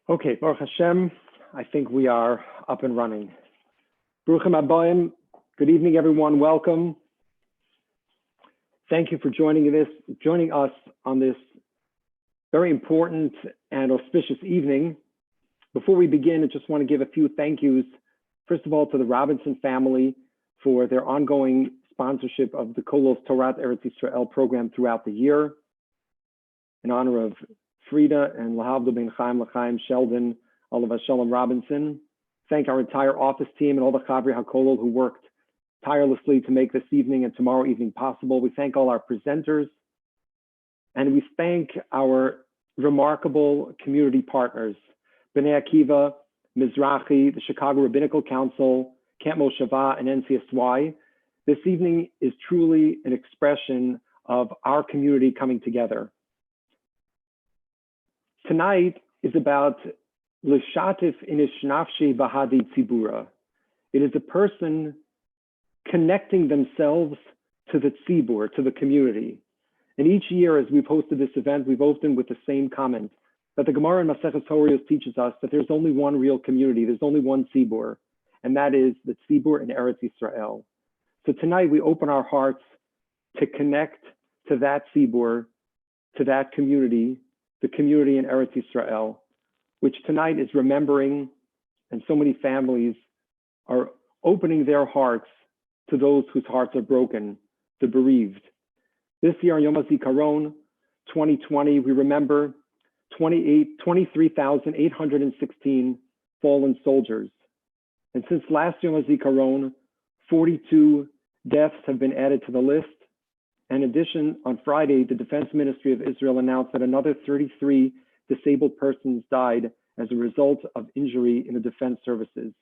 Okay, Baruch Hashem, I think we are up and running. Baruchim Abayim, good evening, everyone. Welcome. Thank you for joining us on this very important and auspicious evening. Before we begin, I just want to give a few thank yous. First of all, to the Robinson family for their ongoing sponsorship of the Kolos Torah Eretz Yisrael program throughout the year. In honor of Frida and Lahavdil Ben Chaim, L'chaim, Sheldon, Oliver Shalom Robinson. Thank our entire office team and all the Chavri HaKolol who worked tirelessly to make this evening and tomorrow evening possible. We thank all our presenters, and we thank our remarkable community partners, B'nai Akiva, Mizrahi, the Chicago Rabbinical Council, Camp Moshava, and NCSY. This evening is truly an expression of our community coming together. Tonight is about L'shatif inish nafshi bahadi tzibura. It is a person connecting themselves to the tzibur, to the community. And each year, as we've hosted this event, we've opened with the same comment, that the Gemara in Maseches Horios teaches us that there's only one real community, there's only one tzibur, and that is the tzibur in Eretz Yisrael. So tonight we open our hearts to connect to that tzibur, to that community, the community in Eretz Yisrael, which tonight is remembering, and so many families are opening their hearts to those whose hearts are broken, the bereaved. This year, Yom Hazikaron 2020, we remember 23,816 fallen soldiers. And since last Yom Hazikaron, 42 deaths have been added to the list. In addition, on Friday, the Defense Ministry of Israel announced that another 33 disabled persons died as a result of injury in the defense services.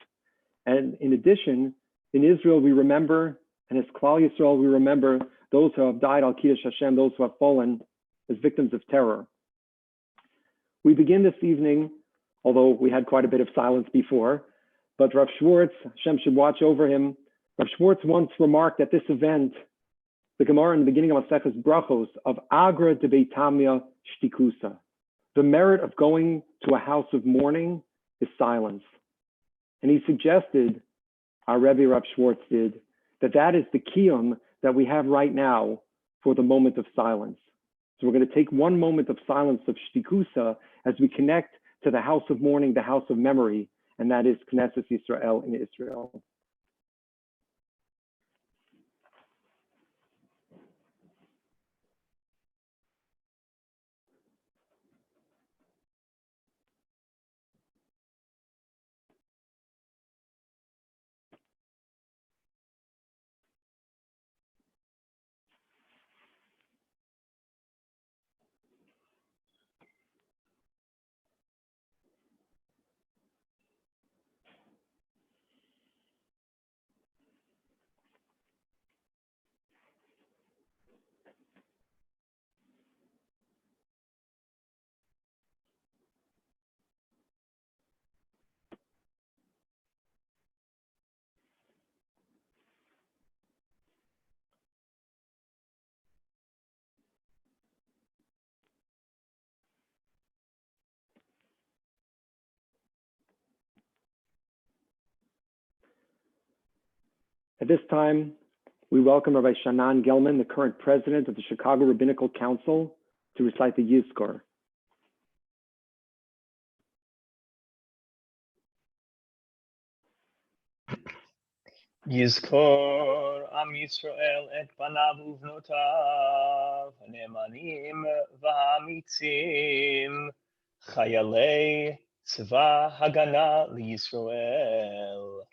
And in addition, in Israel, we remember, and as Klal Yisrael, we remember those who have died, al Kiddush Hashem, those who have fallen as victims of terror. We begin this evening, although we had quite a bit of silence before, but Rav Schwartz, Hashem should watch over him. Rav Schwartz once remarked at this event, the Gemara in the beginning of Maseches Brachos, of Agra de Beitamia Shtikusa. The merit of going to a house of mourning is silence. And he suggested, our Rebbe Rav Schwartz did, that is the kiyum that we have right now for the moment of silence. So we're going to take one moment of silence of Shtikusa as we connect to the house of mourning, the house of memory, and that is Knesset Yisrael in Israel. At this time, we welcome Rabbi Shannon Gelman, the current president of the Chicago Rabbinical Council, to recite the Yizkor. Yizkor Am Yisrael et panav uvnotav hanemanim v'hamitzim chayalei tzva hagana liyisrael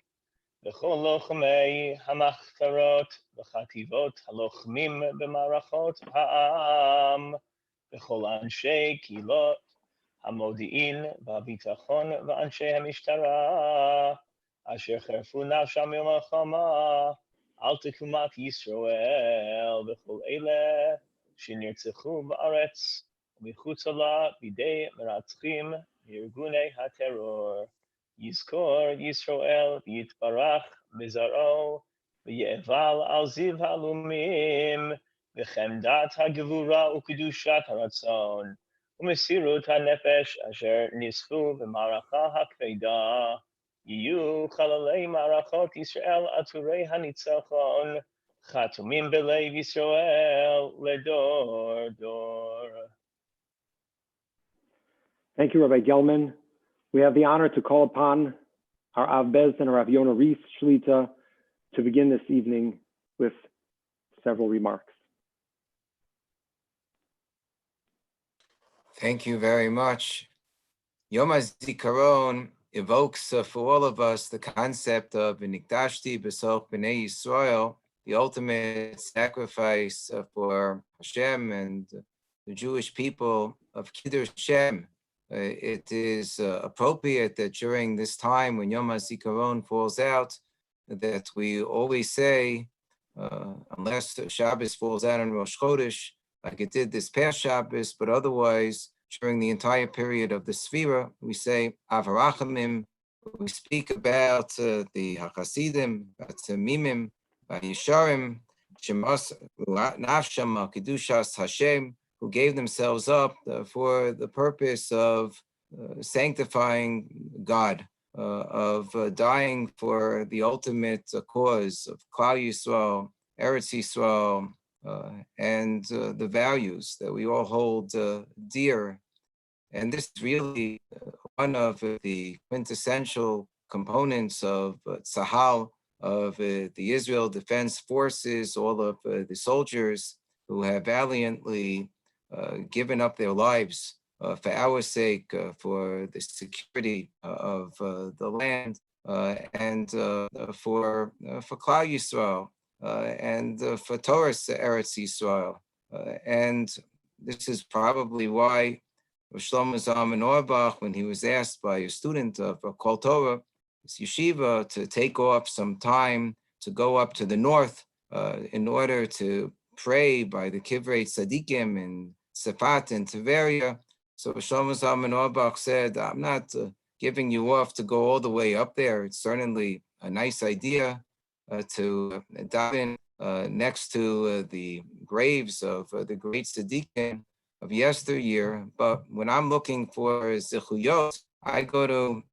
v'chol lochmei hamachtarot v'chativot halochmim b'marachot ha'am v'chol anshei kilot hamodi'in v'habitachon v'anshei hamishtara Asher cherfu nafsham yomachama al tekumat Yisrael v'chol eile shenirtzechu ba'aretz u'michutz hala bidei meratzchim v'irgunei haterror Yizkor Yisrael v'yitbarach mizaro v'ye'eval al ziv halumim v'chemdat hagevura u'kedushat haratzon ומסירות הנפש אשר נספו במערכה הכבדה, יהיו חללי מערכות ישראל עטורי הניצחון, חתומים בלב ישראל לדור דור. Thank you, Rabbi Gelman. We have the honor to call upon our Av Bez and our Rav Yonah Rees Shlita to begin this evening with several remarks. Thank you very much. Yom Hazikaron evokes for all of us the concept of Nikdashti B'Soch B'nei Yisrael, the ultimate sacrifice for Hashem and the Jewish people of Kiddush Hashem. It is appropriate that during this time when Yom HaZikaron falls out, that we always say, unless Shabbos falls out on Rosh Chodesh, like it did this past Shabbos, but otherwise, during the entire period of the Sfira, we say Maleh Rachamim. We speak about the Hachasidim, Mimim, Yisharim, Shemas Nafsham Kedushas Hashem, who gave themselves up for the purpose of sanctifying God, of dying for the ultimate cause of Klal Yisrael, Eretz Yisrael, and the values that we all hold dear. And this is really one of the quintessential components of Tzahal, of the Israel Defense Forces, all of the soldiers who have valiantly given up their lives for our sake, for the security of the land, and for Klal Yisrael, and for Torah's Eretz Yisrael. And this is probably why Shlomo Zalman Auerbach, when he was asked by a student of Kol Torah, his yeshiva, to take off some time to go up to the north in order to pray by the Kivrei Tzadikim in Sefat and Tiveria. So Shlomo Zalman Auerbach said, I'm not giving you off to go all the way up there. It's certainly a nice idea to daven next to the graves of the great tzaddikim of yesteryear. But when I'm looking for zichuyot, I go to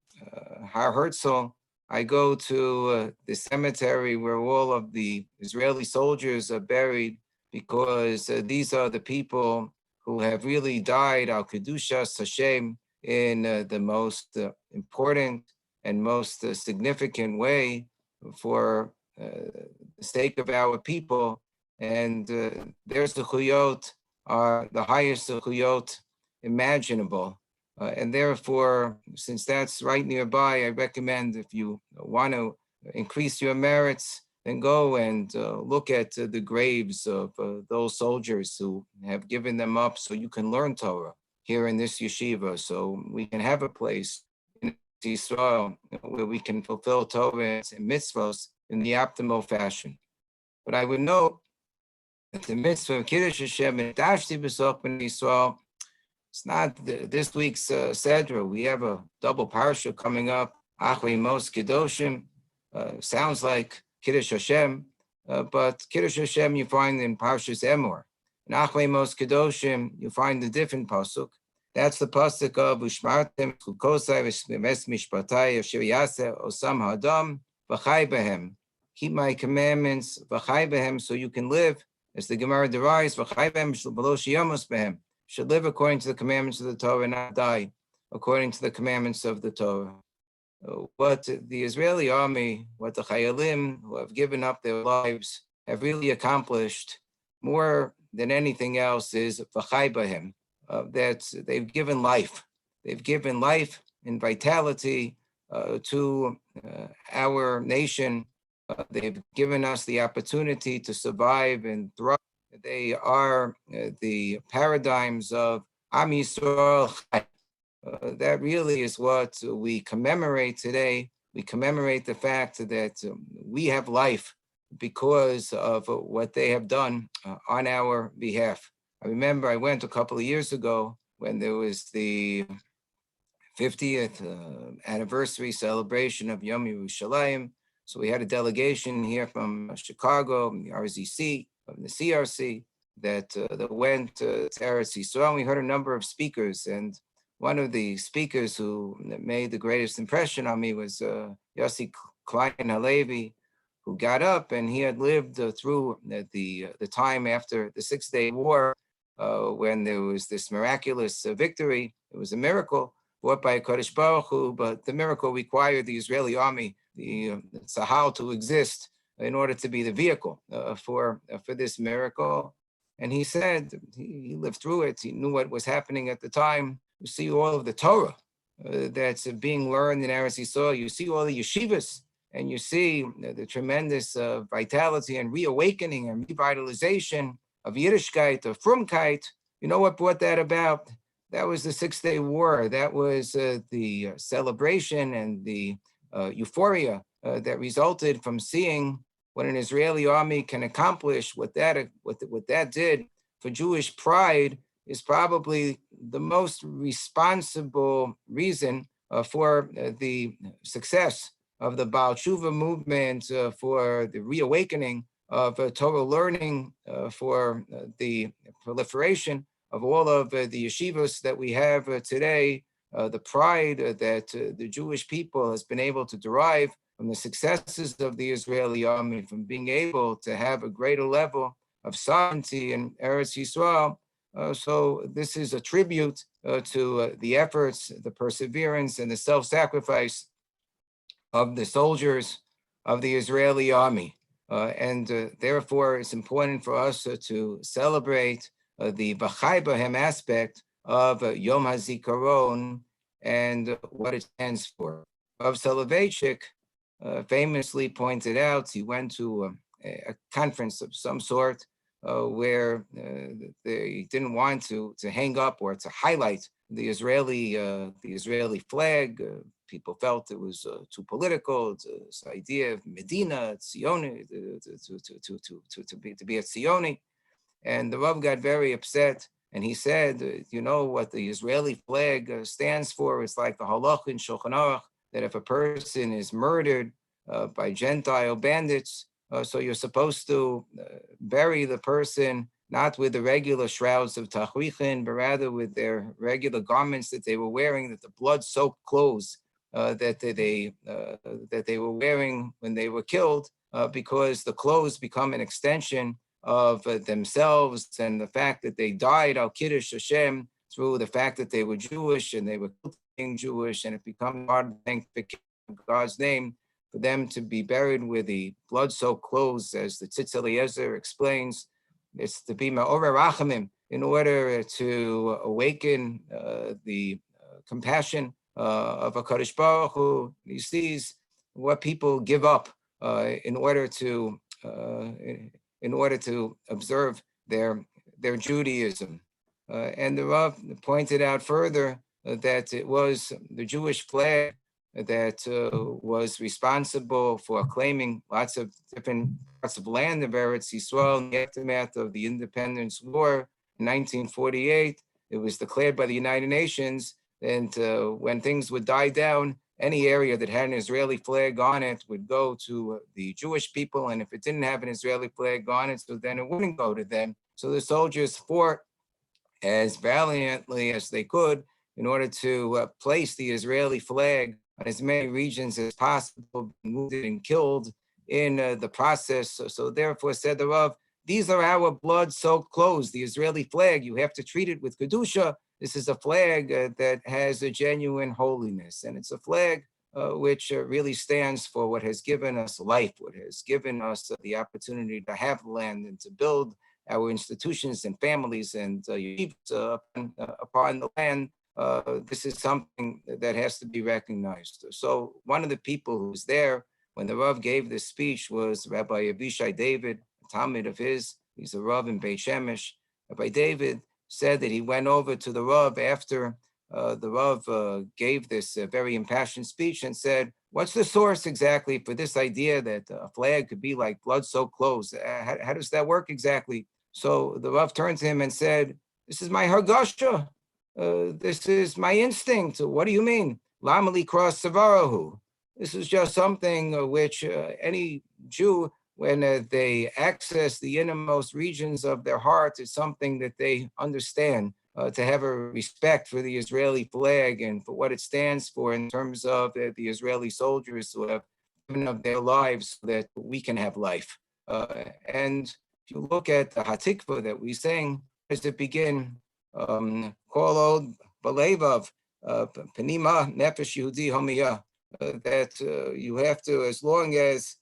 Har Herzl. I go to the cemetery where all of the Israeli soldiers are buried, because these are the people who have really died al Kedushas Hashem in the most important and most significant way for the sake of our people. And their zechuyot are the highest zechuyot imaginable. And therefore, since that's right nearby, I recommend, if you want to increase your merits, then go and look at the graves of those soldiers who have given them up so you can learn Torah here in this yeshiva, so we can have a place in Israel where we can fulfill Torah and mitzvahs in the optimal fashion. But I would note that the mitzvah of Kiddush Hashem and Dashti B'Soch B'nei Yisrael, it's not this week's Sedra. We have a double parsha coming up, Achrei Mos Kedoshim. Sounds like Kiddush Hashem, but Kiddush Hashem you find in Parshas Emor. In Achrei Mos Kedoshim, you find a different pasuk. That's the pasuk of Ushmartem Chukosai V'Mes Mishpatai Asher Yaseh Osam Hadam V'Chai Behem. Keep my commandments V'Chai Behem, so you can live, as the Gemara derives, V'Chai Behem B'Lo Sheyamos Behem. Should live according to the commandments of the Torah and not die according to the commandments of the Torah. What the Israeli army, what the Chayalim who have given up their lives have really accomplished more than anything else is V'Chai B'Hem, that they've given life. They've given life and vitality to our nation. They've given us the opportunity to survive and thrive. They are the paradigms of Am Yisrael Chai. That really is what we commemorate today. We commemorate the fact that we have life because of what they have done on our behalf. I remember I went a couple of years ago when there was the 50th anniversary celebration of Yom Yerushalayim. So we had a delegation here from Chicago, from the RZC, from the CRC, that went to Eretz Yisrael. We heard a number of speakers, and one of the speakers who made the greatest impression on me was Yossi Klein Halevi, who got up, and he had lived through the time after the 6-Day War, when there was this miraculous victory. It was a miracle brought by Kodesh Baruch Hu, but the miracle required the Israeli army, the Tzahal, to exist in order to be the vehicle for this miracle. And he said he lived through it. He knew what was happening at the time. You see all of the Torah that's being learned in Eretz Yisrael. You see all the yeshivas, and you see the tremendous vitality and reawakening and revitalization of Yiddishkeit, of Frumkeit. You know what brought that about? That was the 6-Day War. That was the celebration and the euphoria that resulted from seeing what an Israeli army can accomplish. What that did for Jewish pride is probably the most responsible reason for the success of the Baal Tshuva movement, for the reawakening of Torah learning, for the proliferation of all of the yeshivas that we have today, the pride that the Jewish people has been able to derive from the successes of the Israeli army, from being able to have a greater level of sovereignty in Eretz Yisrael. So this is a tribute to the efforts, the perseverance, and the self-sacrifice of the soldiers of the Israeli army. And therefore, it's important for us to celebrate the B'chai B'hem aspect of Yom Hazikaron and what it stands for. Rav Soloveitchik famously pointed out, he went to a conference of some sort where they didn't want to hang up or to highlight the Israeli flag. People felt it was too political. This idea of Medina, Tzioni, to be a Tzioni. And the Rav got very upset, and he said, you know what the Israeli flag stands for? It's like the halach in Shulchan Aruch, that if a person is murdered by Gentile bandits, so you're supposed to bury the person not with the regular shrouds of tachrichin, but rather with their regular garments that they were wearing, that the blood-soaked clothes that they were wearing when they were killed, because the clothes become an extension of themselves, and the fact that they died al Kiddush Hashem through the fact that they were Jewish and they were being Jewish, and it becomes part of the sanctification of God's name for them to be buried with the blood-soaked clothes, as the Tzitz Eliezer explains. It's to be Maleh Rachamim in order to awaken the compassion of HaKadosh Baruch Hu. He sees what people give up in order to observe their Judaism. And the Rav pointed out further that it was the Jewish flag that was responsible for claiming lots of different parts of land of Eretz Yisrael in the aftermath of the Independence War in 1948. It was declared by the United Nations, and when things would die down, any area that had an Israeli flag on it would go to the Jewish people, and if it didn't have an Israeli flag on it, so then it wouldn't go to them. So the soldiers fought as valiantly as they could in order to place the Israeli flag on as many regions as possible, wounded and killed in the process. So therefore, said the Rav, these are our blood-soaked clothes. The Israeli flag, you have to treat it with Kedusha. This is a flag that has a genuine holiness, and it's a flag which really stands for what has given us life, what has given us the opportunity to have land and to build our institutions and families and upon the land. This is something that has to be recognized. So one of the people who was there when the Rav gave this speech was Rabbi Avishai David, a Talmud of his. He's a Rav in Beit Shemesh. Rabbi David said that he went over to the Rav after the Rav gave this very impassioned speech and said, what's the source exactly for this idea that a flag could be like blood-soaked clothes? How does that work exactly? So the Rav turned to him and said, this is my hargasha. This is my instinct. What do you mean? Lamali cross savarahu. This is just something which any Jew when they access the innermost regions of their hearts, it's something that they understand. To have a respect for the Israeli flag and for what it stands for in terms of the Israeli soldiers who have given up their lives so that we can have life. And if you look at the Hatikvah that we sing, does it begin? Kol od balevav, penima nefesh Yehudi homiyah, that you have to, as long as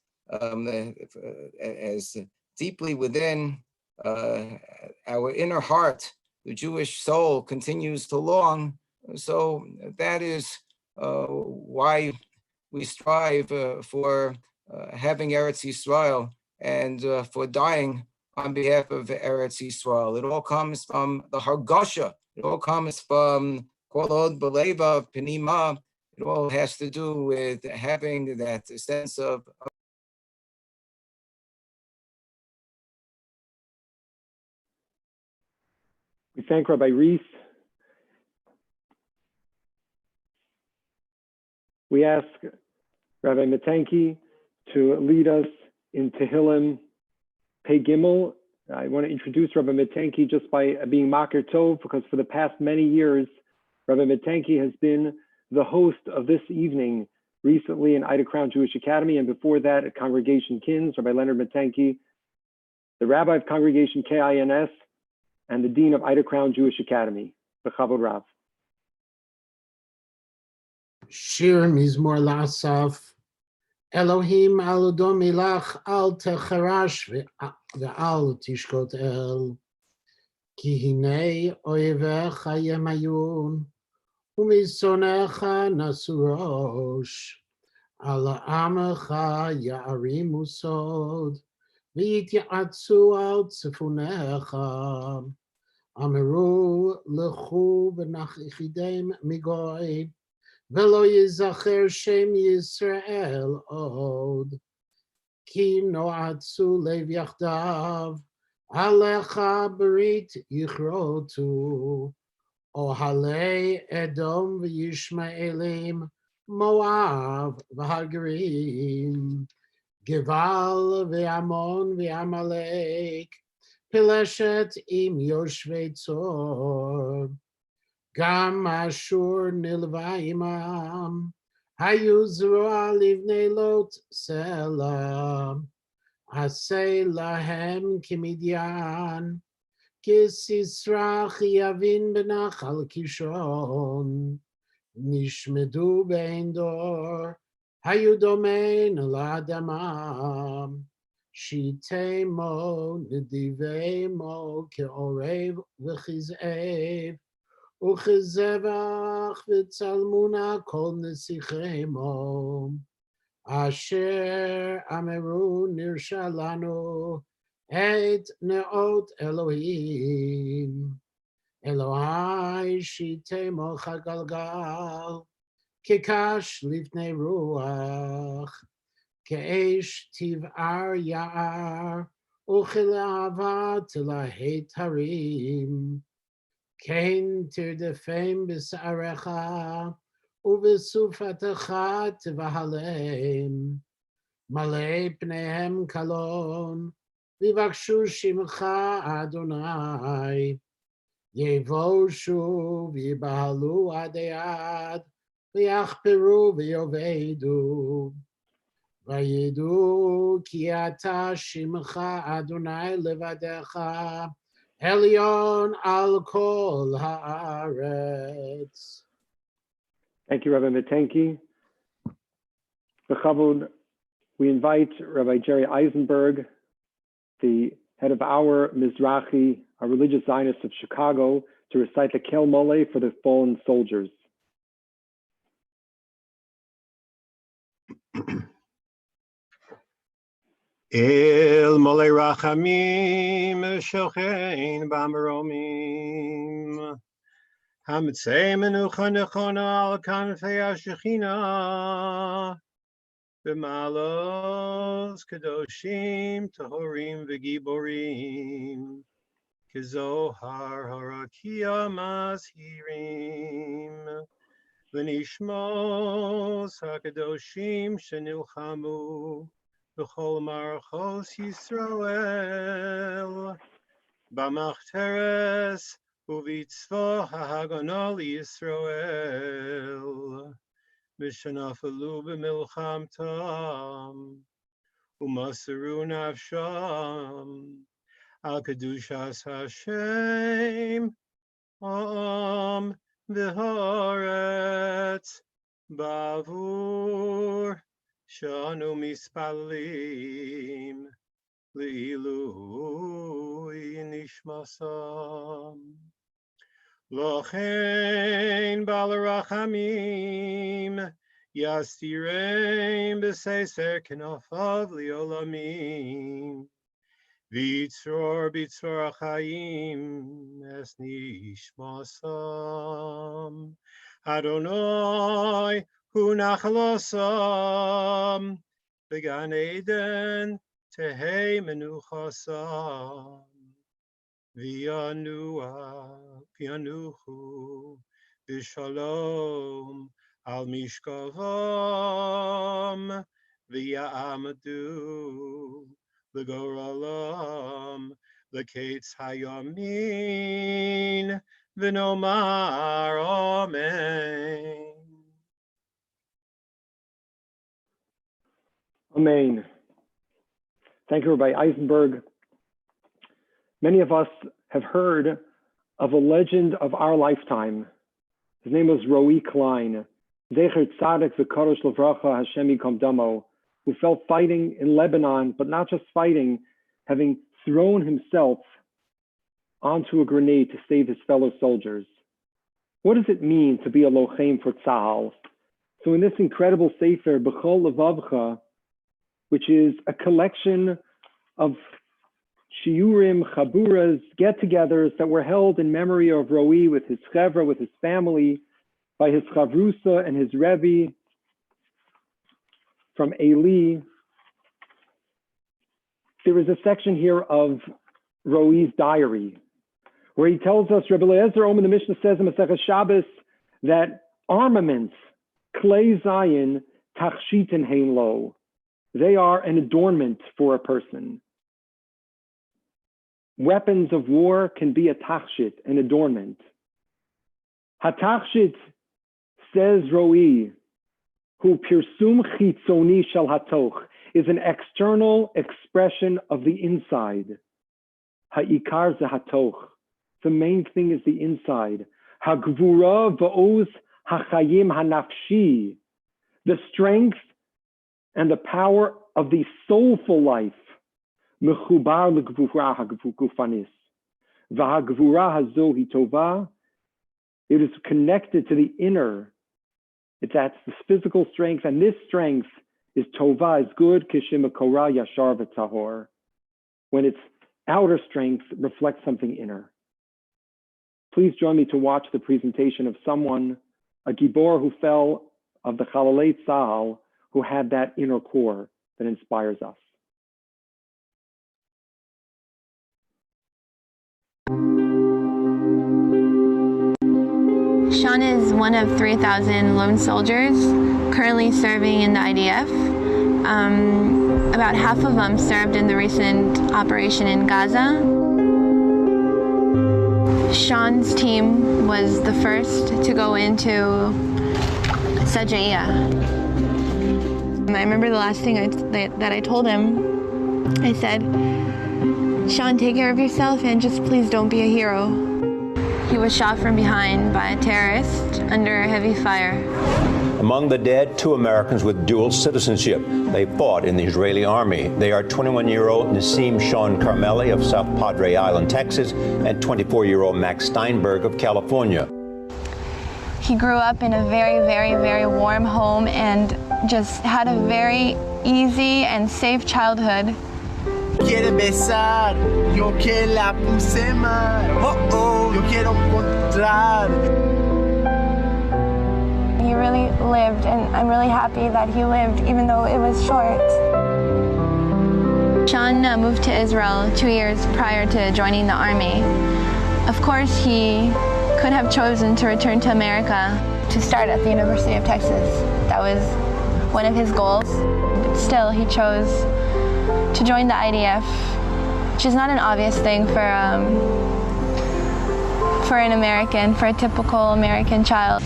deeply within our inner heart, the Jewish soul continues to long. So that is why we strive for having Eretz Yisrael and for dying on behalf of Eretz Yisrael. It all comes from the Hargasha. It all comes from Kol od b'leva penima. It all has to do with having that sense of We thank Rabbi Reese. We ask Rabbi Matanki to lead us in Tehillim Pei Gimel. I want to introduce Rabbi Matanki just by being Makir Tov, because for the past many years, Rabbi Matanki has been the host of this evening, recently in Ida Crown Jewish Academy, and before that at Congregation Kins, Rabbi Leonard Matanki, the Rabbi of Congregation KINS, and the Dean of Ida Crown Jewish Academy, B'chavod Rav. Shir Mizmor Lasaf, Elohim al domilach al techarash ve'al tishkot el, ki hinei oivecha yemayun, umisonecha nasurosh, al amecha ya'arimu sod, v'yityaatsu al tzifunecha, Ameru lechu v'nachichidem migoy, Velo yizacher shem Yisrael od, ki noatsu lev yachdav, alecha berit yichrotu, ohalei Edom v'yishmaelim, Moav v'hagarim, Geval v'amon v'amalek, Pileshet im yoshvei tzor, Gam Ashur nilva imam, hayu zroa livnei lot sela, asay lahem kimidyan, kisisra chiyavin benachal kishon, nishmedu bein dor, hayu domein ladama, shitemo nidivemo keorev v'chizev, Uchezevach v'tzalmuna kol nesichemo, asher ameru nirshalanu et neot Elohim, Elohai shitemo chagalgal, kekash lifnei ruach, keesh tiv'ar ya'ar, uchilava tilahet harim, Kain tirdefem b'sa'arecha, u'v'sufatecha tivahalem, malei pneihem kalon, v'vakshu shimcha Adonai, yevoshu v'yibahalu adeyad, v'yachperu v'yovedu, v'yidu ki ata shimcha Adonai levadecha, Elion al kol haaretz. Thank you, Rabbi Matanki. B'chavod, we invite Rabbi Jerry Eisenberg, the head of our Mizrahi, our religious Zionists of Chicago, to recite the Kel Maleh for the fallen soldiers. El Maleh Rachamim Shochein B'Maromim Hamitzei Menucha Nechona Al Kanfei HaShechina B'Malos Kadoshim Tahorim V'Giborim Kizohar Harakia Mashirim V'Nishmos HaKadoshim Shenilchamu b'chol marachos Yisrael, b'machteres uvitzvo ha'hagana Yisrael, mishenafalu b'milchamtam, umasaru nafsham, al kedushas Hashem, v'haaretz, bavur shanu mispalim le'ilui nishmasam. Lochein Maleh Rachamim yastirein b'seiser kenofav liolamim. Vitzor bitzor achayim es nishmasam. Adonai hu nachalosam began Eden tehei menuchasam. V'yanuhu b'shalom al mishkavam v'ya'amadu l'goralam l'kates hayamin v'nomar amen. Amen. Thank you, Rabbi Eisenberg. Many of us have heard of a legend of our lifetime. His name was Roe Klein, Zecher Tzaddik V'Kadosh L'Vracha Hashem Yikom Damo, who fell fighting in Lebanon, but not just fighting, having thrown himself onto a grenade to save his fellow soldiers. What does it mean to be a lochem for Tzahal? So in this incredible sefer, B'chol Levavcha, which is a collection of shiurim, chaburas, get-togethers that were held in memory of Roe with his chevra, with his family, by his chavrusa and his rebbe from Eli. There is a section here of Roe's diary, where he tells us, Rebbe Eliezer Omer, the Mishnah says in Masechet Shabbos, that armaments, klei zayin, tachshitin hein lo, they are an adornment for a person. Weapons of war can be a tachshit, an adornment. Hatachshit, says Roe, who pirsum chitzoni shel hatoch, is an external expression of the inside. Ha'ikar ze hatoch, the main thing is the inside. Ha'gvura va'oz ha'chayim ha'nafshi, the strength and the power of the soulful life. Mechubar legvura ha'gufanis. V'ha'gvura hazo hi tova. It is connected to the inner. That's the physical strength, and this strength is tova, is good, kishim kora yashar v'tahor. When its outer strength reflects something inner. Please join me to watch the presentation of someone, a gibor who fell, of the Chalalei Tzahal, who had that inner core that inspires us. Sean is one of 3,000 lone soldiers currently serving in the IDF. About half of them served in the recent operation in Gaza. Sean's team was the first to go into Sajaiya. I remember the last thing that I told him, I said, Sean, take care of yourself and just please don't be a hero. He was shot from behind by a terrorist under heavy fire. Among the dead, 2 Americans with dual citizenship. They fought in the Israeli army. They are 21-year-old Nassim Sean Carmeli of South Padre Island, Texas, and 24-year-old Max Steinberg of California. He grew up in a very, very, very warm home and just had a very easy and safe childhood. Quiere besar, yo que la puse mal. Oh, oh, yo quiero encontrar. He really lived, and I'm really happy that he lived, even though it was short. Sean moved to Israel 2 years prior to joining the army. Of course, he could have chosen to return to America to start at the University of Texas. That was one of his goals. But still, he chose to join the IDF, which is not an obvious thing for an American, for a typical American child.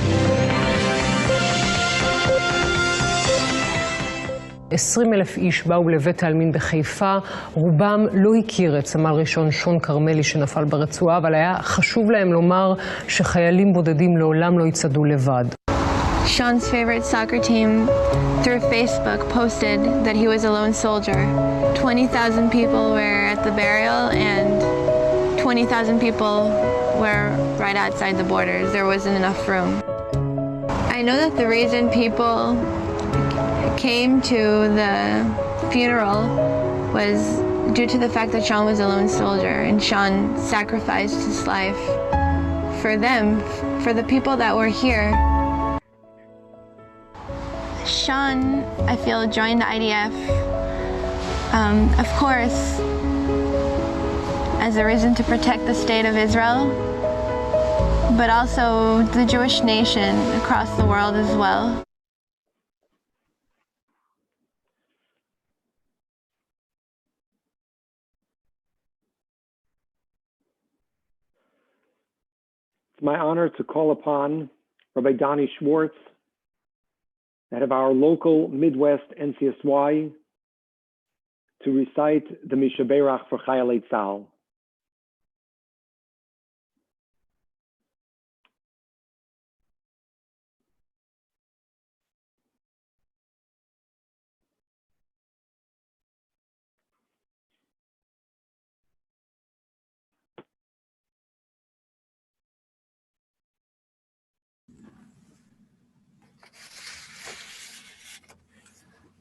20,000 איש באו לבית העלמין בחיפה, רובם לא הכיר את סמל ראשון שון כרמלי שנפל ברצועה, אבל היה חשוב להם לומר שחיילים בודדים לעולם לא יצעדו לבד. Sean's favorite soccer team, through Facebook, posted that he was a lone soldier. 20,000 people were at the burial and 20,000 people were right outside the borders. There wasn't enough room. I know that the reason people came to the funeral was due to the fact that Sean was a lone soldier and Sean sacrificed his life for them, for the people that were here. Sean, I feel, joined the IDF, of course, as a reason to protect the state of Israel, but also the Jewish nation across the world as well. It's my honor to call upon Rabbi Donnie Schwartz, head of our local Midwest NCSY, to recite the Mishaberach for Chayalei Tzahal.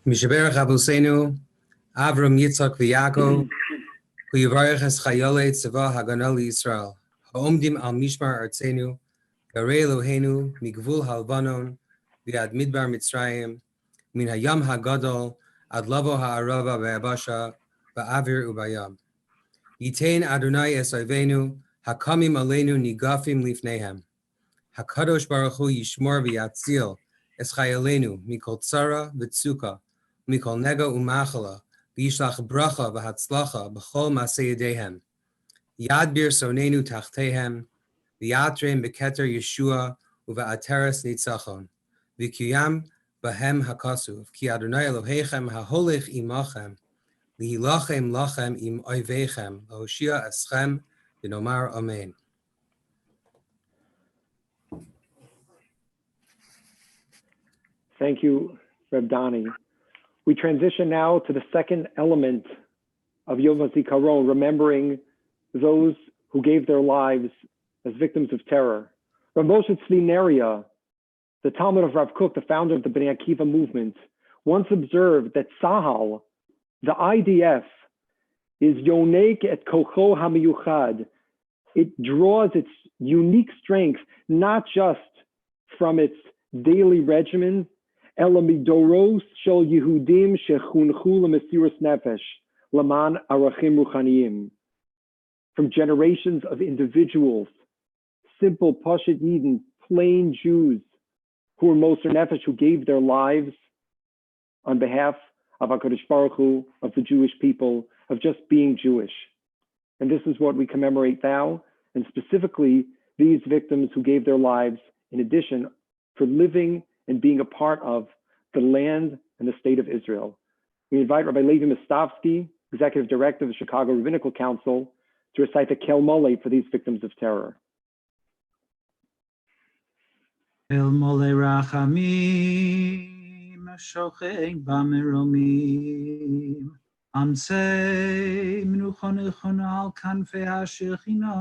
Mishaberach Abosenu, Avram Yitzchak v'Yaakov, hu yivarech es chayolei tzava Haganah Yisrael, ha'omdim al mishmar artzenu, garei Eloheinu, migvul halvanon, v'ad midbar Mitzrayim, min hayam hagadol, ad lavo ha'arava v'yabasha, v'avir ubayam. Yitein Adonai es oivenu, hakamim aleinu nigafim lifnehem. HaKadosh Baruch Hu yishmor v'yatzil, es chayolenu, mikol tzara v'tzuka, mikol nega umachala, v'yishlach bracha v'hatzlacha b'chol maseh yedehem. Yad bir sonenu tachtehem, v'yatreim b'keter Yeshua u'v'ateres nitzachon, v'kiyam b'hem hakasuv, ki Adonai Elohechem ha'holech imachem, v'hilachem lachem im oivechem, v'hoshia eschem, v'nomar amen. Thank you, Reb Donnie. We transition now to the second element of Yom Hazikaron, remembering those who gave their lives as victims of terror. Rav Moshe Tzvi Neria, the Talmud of Rav Kook, the founder of the Bnei Akiva movement, once observed that Tzahal, the IDF, is yonek et kocho hamiyuchad. It draws its unique strength not just from its daily regimen, Elamidoros shel Yehudim shechunchu lemesiras nefesh laman arachim ruchaniyim. From generations of individuals, simple Pashut Yidden, plain Jews, who were Moser Nefesh, who gave their lives on behalf of HaKadosh Baruch Hu, of the Jewish people, of just being Jewish. And this is what we commemorate now, and specifically these victims who gave their lives in addition for living and being a part of the land and the state of Israel. We invite Rabbi Levi Mistovsky, Executive Director of the Chicago Rabbinical Council, to recite the Kel Maleh for these victims of terror. El Maleh Rachamim, Shochein Bameromim, Amsei Menuchon al Kanfei HaShechina,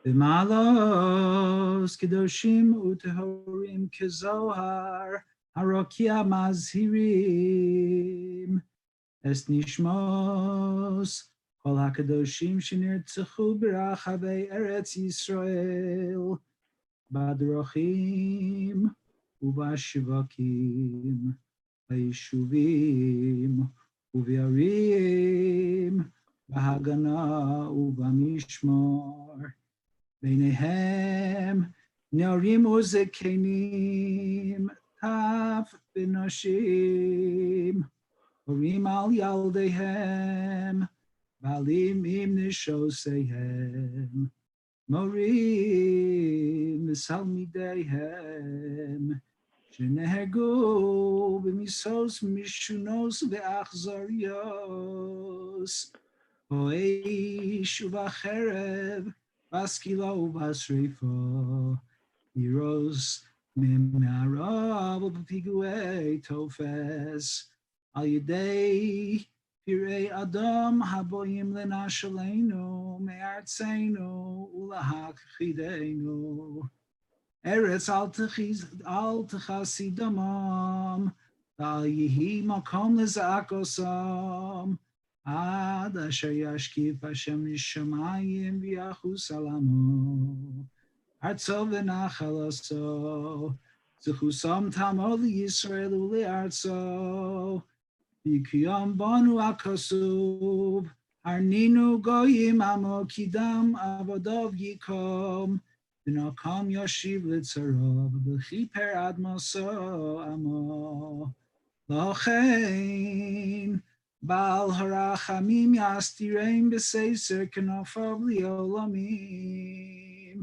B'malos Kedoshim Utehorim Kezohar, Harokia Mazhirim, Es Nishmos, Kol HaKadoshim Shenirtzechu B'Rachavei Eretz Yisrael, Badrochim Ubashvakim, B'Yishuvim U'V'Yarim, B'Hagana U'B'Mishmar, B'Neihem Ne'arim U'Zekenim, Tav B'Noshim, Horim al yaldehem, Balim im nishoseihem, Morim v'salmideihem, Shenehegu b'misos mishunos ve'achzarios, Ho'eish u'vacherev, Vaskila u'vasreifo, Heroes Mimarav u'piguei tofes, Al yedei Pirei Adam haboyim lenashalenu me'artzeinu ulahakchideinu. Eretz al techasidamam, al yihi makom lezakosam, ad asher yashkif Hashem nishamayim v'yachus alamo. Artso v'nachalaso, zechusam tamod Yisrael u'le'artso, Yikiyam banu akosub, Arninu goyim amo kidam avodov yikom, V'nokam yoshiv litzarov, V'chiper admoso amo. Lochein, Baal harachamim yastirein b'seiser kenofav liolamim,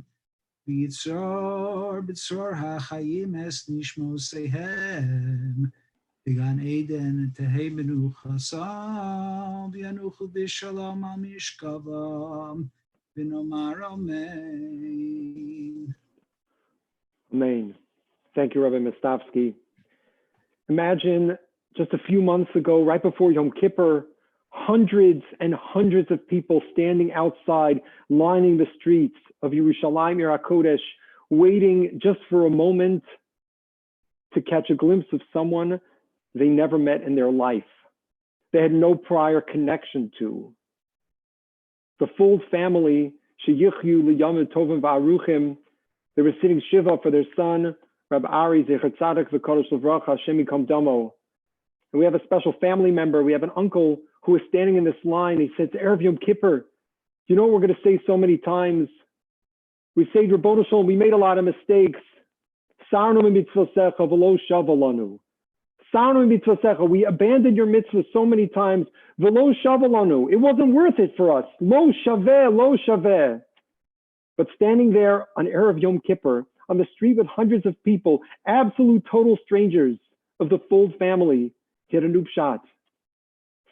B'tzor hachayim es nishmosehem, Began Eden tehei menuchasam, v'yanuchu b'shalom al mishkavam, v'nomar amen. Amen. Thank you, Rabbi Mistovsky. Imagine just a few months ago, right before Yom Kippur, hundreds and hundreds of people standing outside, lining the streets of Yerushalayim Ir HaKodesh, waiting just for a moment to catch a glimpse of someone they never met in their life. They had no prior connection to. The full family, Sheyichyu L'Yamim Tovim V'Aruchim, they were sitting Shiva for their son, Rabbi Ari Zecher Tzadik V'Kodesh L'Vracha Hashem Yikam Damo. And we have a special family member. We have an uncle who was standing in this line. He said, Erev Yom Kippur, you know what we're going to say so many times? We say, Ribbono Shalom, we made a lot of mistakes. Sarnu mitzvosecha v'lo shavalanu. We abandoned your mitzvah so many times. V'lo shavalanu. It wasn't worth it for us. Lo shaveh, lo shaveh. But standing there on Erev Yom Kippur, on the street with hundreds of people, absolute total strangers of the full family, he had a new shot.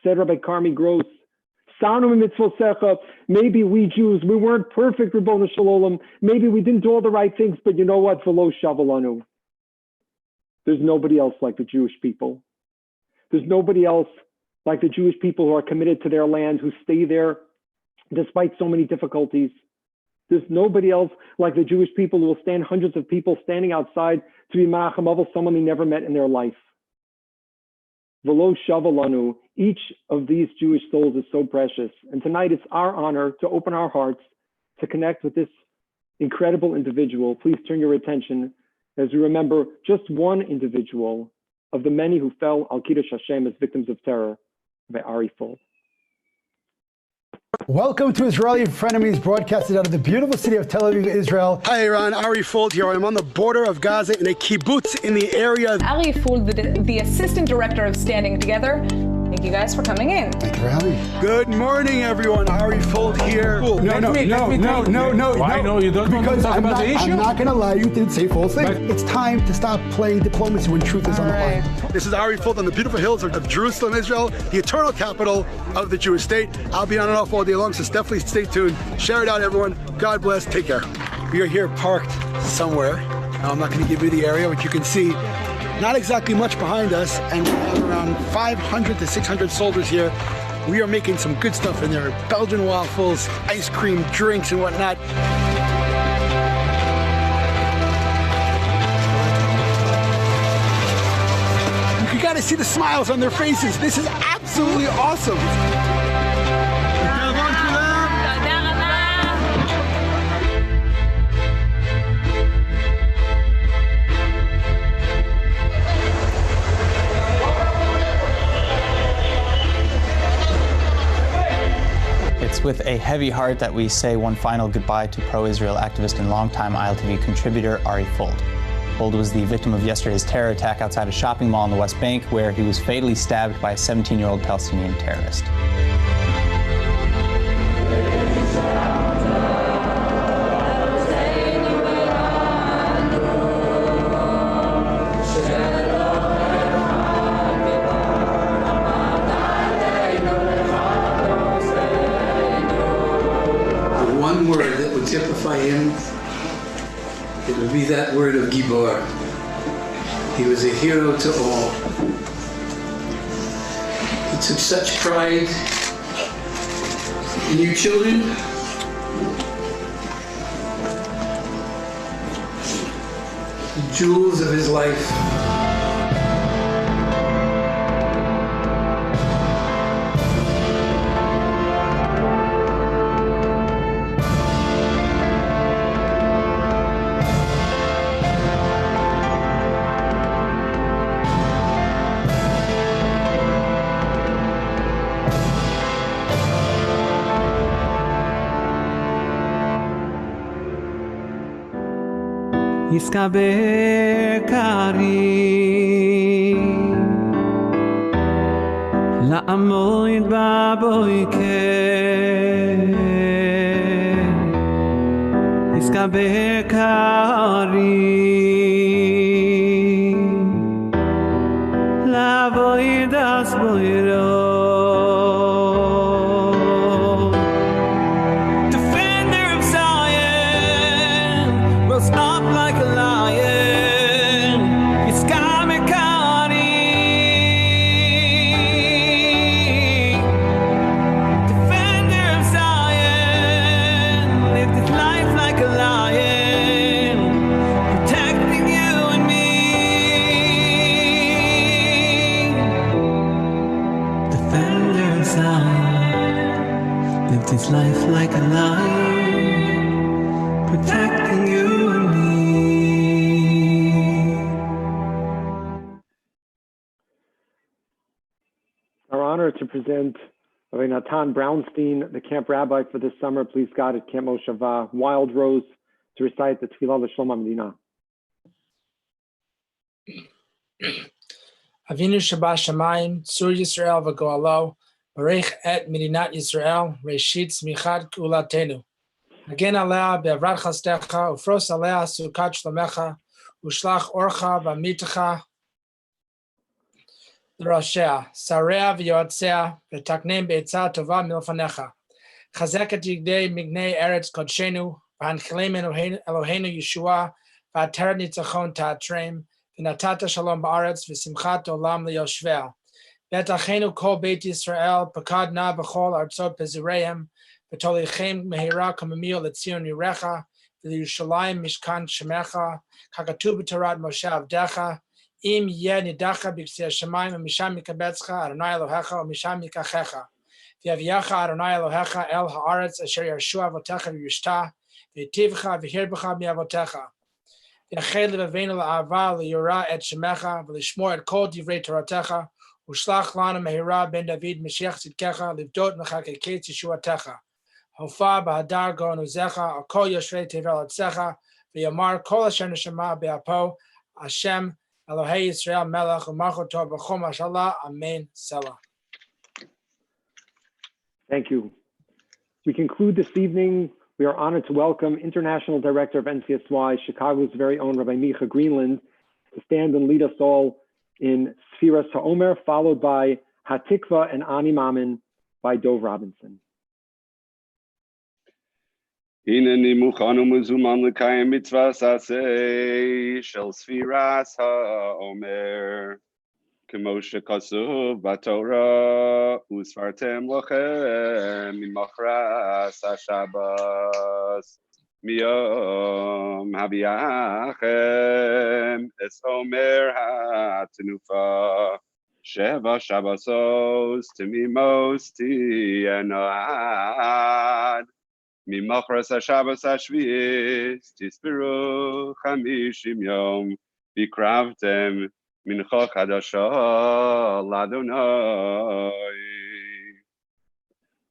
Said Rabbi Karmi Gross, maybe we Jews, we weren't perfect, Ribbono Shalom. Maybe we didn't do all the right things, but you know what? V'lo shavalanu. There's nobody else like the Jewish people. There's nobody else like the Jewish people who are committed to their land, who stay there despite so many difficulties. There's nobody else like the Jewish people who will stand, hundreds of people standing outside to be Menachem Avel, someone they never met in their life. V'lo shavalanu. Each of these Jewish souls is so precious. And tonight it's our honor to open our hearts to connect with this incredible individual. Please turn your attention as we remember just one individual of the many who fell al Kiddush Hashem as victims of terror, by Ari Fold. Welcome to Israeli Frenemies, broadcasted out of the beautiful city of Tel Aviv, Israel. Hi, Iran. Ari Fold here. I'm on the border of Gaza in a kibbutz in the area. Ari Fold, the assistant director of Standing Together. Thank you guys for coming in. Thank you for having me. Good morning, everyone. Ari Fold here. No. Why no? You don't want to talk about the issue? I'm not going to lie. You didn't say full thing. Right. It's time to stop playing diplomacy when truth is on the line. This is Ari Fold on the beautiful hills of Jerusalem, Israel, the eternal capital of the Jewish state. I'll be on and off all day long, so definitely stay tuned. Share it out, everyone. God bless. Take care. We are here parked somewhere. I'm not going to give you the area, but you can see not exactly much behind us, and we have around 500 to 600 soldiers here. We are making some good stuff in there. Belgian waffles, ice cream, drinks, and whatnot. You gotta see the smiles on their faces. This is absolutely awesome. It's with a heavy heart that we say one final goodbye to pro-Israel activist and longtime ILTV contributor Ari Fold. Gold was the victim of yesterday's terror attack outside a shopping mall in the West Bank, where he was fatally stabbed by a 17-year-old Palestinian terrorist. One word that would typify him, it would be that word of Gibor. He was a hero to all. He took such pride in you children. The jewels of his life. Yizkor Karim La'amoid ba'boiker Yizkor Karim La'avoid asboiro Defender of Zion will stop like a lion. Yizkor Karim, defender of Zion, lived his life like a lion, protecting you and me. Defender of Zion, lived his life like a lion, protecting you and me. Our honor to present Rabbi Natan Brownstein, the camp rabbi for this summer, please God, at Camp Moshava, Wild Rose, to recite the Tefillah L'Shalom HaMedina. Avinu Shabbat Shamayim, Tzur Yisrael v'Goalo, Barech et Medinat Yisrael, Reshit Tzmichat Kulatenu. Hagen alea be'avrat chastecha, ufros alea sukat shlomecha, ushlach orcha v'amitecha l'roshea, sarea v'yotzea, v'taknem be'etzah tova milfanecha. Chazek et yigdei mignei eretz kodshenu, v'hanchelem Eloheinu Yeshua, v'ater nitzachon ta'atrem, v'natata shalom ba'aretz, v'simchat olam liyoshvea. V'etachenu kol beit Yisrael, pakad na b'chol artzot pezureim, v'tolichem mehira kamamil letzion yirecha, v'Yerushalayim mishkan shemecha, kakatu b'torat Moshe avdecha, im yeh nidacha b'ksei hashamayim, v'misham mikabetzcha, Adonai Elohecha, v'misham mikachecha. V'yaviyacha Adonai Elohecha el haaretz asher yarshua avotecha v'yishta, v'yitivcha v'hirbecha mi'avotecha. V'yachel levaveinu la'ava li'yora et shemecha, v'lishmor et kol divrei toratecha, Ushlach lana mehira ben David Mashiach tzidkecha livdot mechakeketz Yeshuatecha. Hofa b'hadar go nuzecha al kol yoshrei tevel atzecha v'yamar kol asher neshama be'apo Hashem Elohei Yisrael Melech u'malchuto b'chol mashallah. Amen. Selah. Thank you. We conclude this evening. We are honored to welcome International Director of NCSY, Chicago's very own Rabbi Micha Greenland, to stand and lead us all in Sfiras HaOmer, followed by Hatikvah and Ani Mamin by Dov Robinson. Hineni mukhan u'mezuman l'kayim mitzvahs aseh shel Sfiras HaOmer. Kemo shekasuv b'Torah u'sfartem lochem mimachras haShabbos. Miyom Haviachem es Omer HaTenufa Sheva Shabbosos Temimos Ti'enad Mimachras HaShabbos HaShvi'is Tispiru Chamishim Yom Vikravtem Mincha Chadasha L'Adonai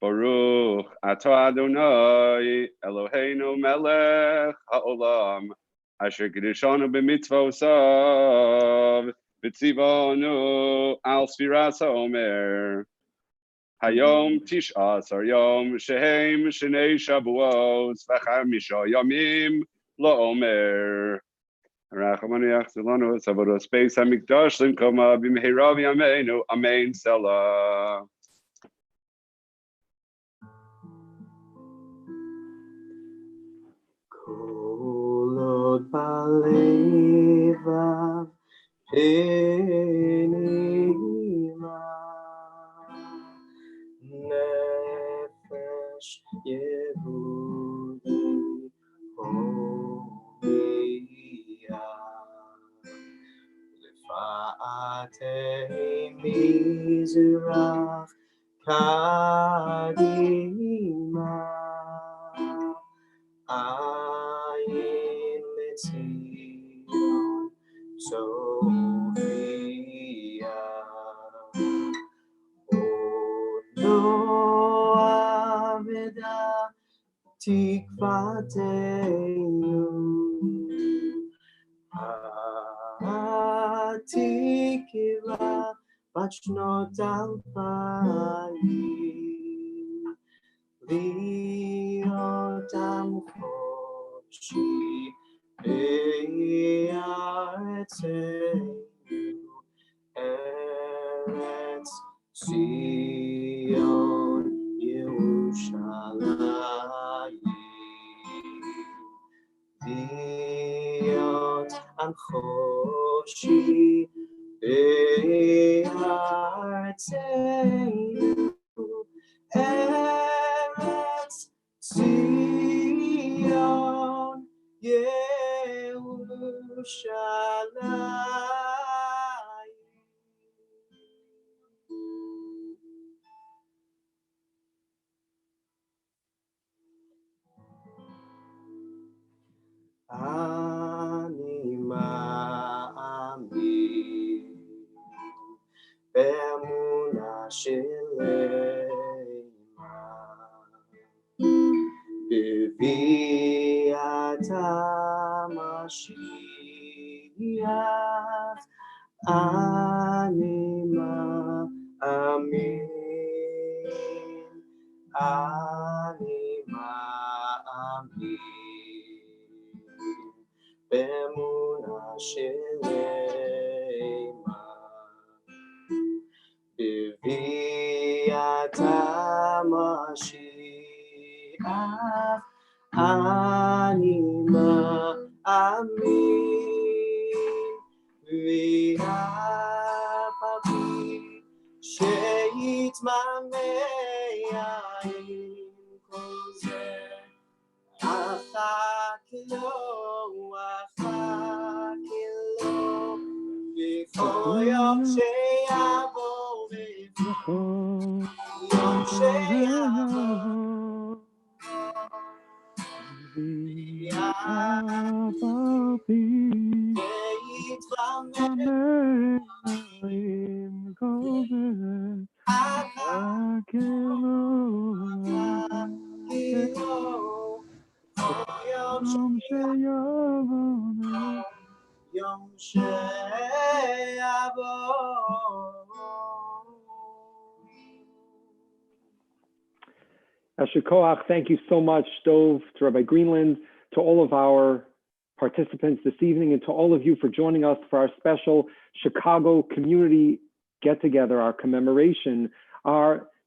Baruch Atah Adonai Eloheinu Melech Haolam Asher Kedishonu b'mitzvosav, v'tzivonu al sfiras ha'omer. Hayom Tisha Asar Yom Shehem Shnei Shavuot v'chamisha Yomim LaOmer. Rachamanu Yachzilanu Savodos Beis Hamikdash Limkoma B'mehira V'yameinu Amen Selah. Kolot balevav penima nefesh Yehudi homiya lefaatei mizrach kadima ayin letzion Sophia Ono aveda tikvatenu Hatikvah בת שנות 2000 להיות עם חופשי בארצנו ארץ ציון ירושלים להיות עם חופשי בארצנו ארץ ציון ירושלים. אני מאמין באמונה שלמה בביאת המשיח אני מאמין באמונה שלמה בביאת המשיח אני מאמין ואף על פי שיתממא עם כל זה אחכה לו בכל יום שיבוא יום שיבוא ואף על פי שיתממא עם כל זה אחכה לו יום שיבוא יום Asher Koach, thank you so much, Dov, to Rabbi Greenland, to all of our participants this evening, and to all of you for joining us for our special Chicago community get-together, our commemoration.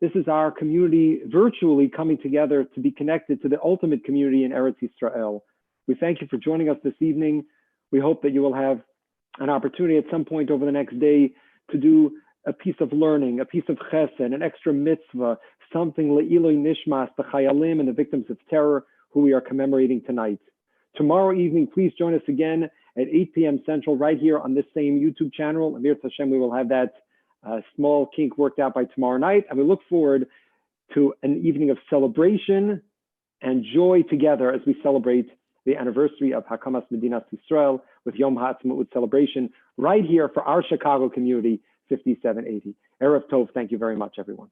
This is our community virtually coming together to be connected to the ultimate community in Eretz Yisrael. We thank you for joining us this evening. We hope that you will have an opportunity at some point over the next day to do a piece of learning, a piece of chesed, an extra mitzvah, something le'iloi nishmas, the chayalim and the victims of terror who we are commemorating tonight. Tomorrow evening, please join us again at 8 p.m. Central right here on this same YouTube channel. Amir Hashem, we will have that small kink worked out by tomorrow night. And we look forward to an evening of celebration and joy together as we celebrate the anniversary of Hakamas Medinas Yisrael with Yom HaAtzmaut celebration right here for our Chicago community, 5780. Erev Tov, thank you very much, everyone.